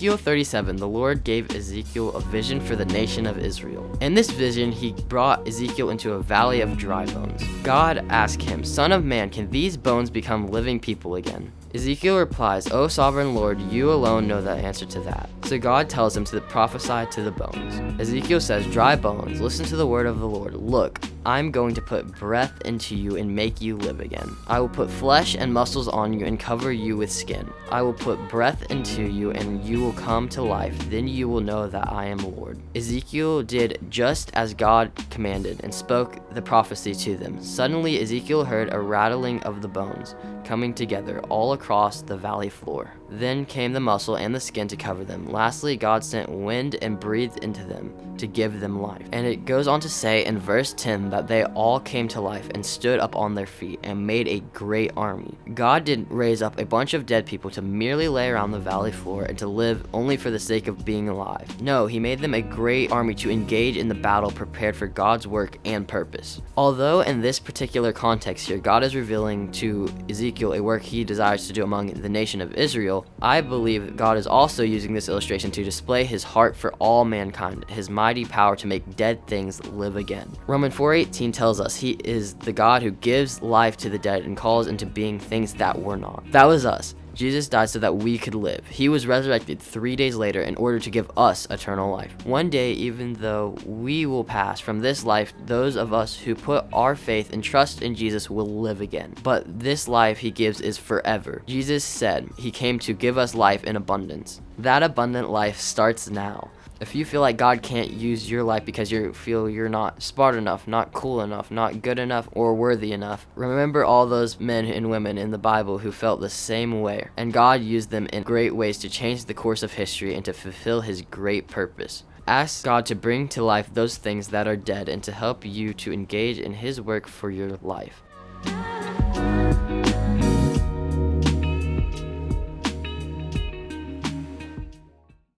Ezekiel 37, the Lord gave Ezekiel a vision for the nation of Israel. In this vision, he brought Ezekiel into a valley of dry bones. God asked him, "Son of man, can these bones become living people again?" Ezekiel replies, "O sovereign Lord, you alone know the answer to that." So God tells him to prophesy to the bones. Ezekiel says, "Dry bones, listen to the word of the Lord. Look, I'm going to put breath into you and make you live again. I will put flesh and muscles on you and cover you with skin. I will put breath into you and you will come to life. Then you will know that I am Lord." Ezekiel did just as God commanded and spoke the prophecy to them. Suddenly Ezekiel heard a rattling of the bones coming together all across the valley floor. Then came the muscle and the skin to cover them. Lastly, God sent wind and breathed into them to give them life. And it goes on to say in verse 10 that they all came to life and stood up on their feet and made a great army. God didn't raise up a bunch of dead people to merely lay around the valley floor and to live only for the sake of being alive. No, he made them a great army to engage in the battle prepared for God's work and purpose. Although in this particular context here, God is revealing to Ezekiel a work he desires to do among the nation of Israel, I believe God is also using this illustration to display his heart for all mankind, his mighty power to make dead things live again. Romans 4:18 tells us he is the God who gives life to the dead and calls into being things that were not. That was us. Jesus died so that we could live. He was resurrected 3 days later in order to give us eternal life. One day, even though we will pass from this life, those of us who put our faith and trust in Jesus will live again. But this life he gives is forever. Jesus said he came to give us life in abundance. That abundant life starts now. If you feel like God can't use your life because you feel you're not smart enough, not cool enough, not good enough, or worthy enough, remember all those men and women in the Bible who felt the same way, and God used them in great ways to change the course of history and to fulfill his great purpose. Ask God to bring to life those things that are dead and to help you to engage in his work for your life.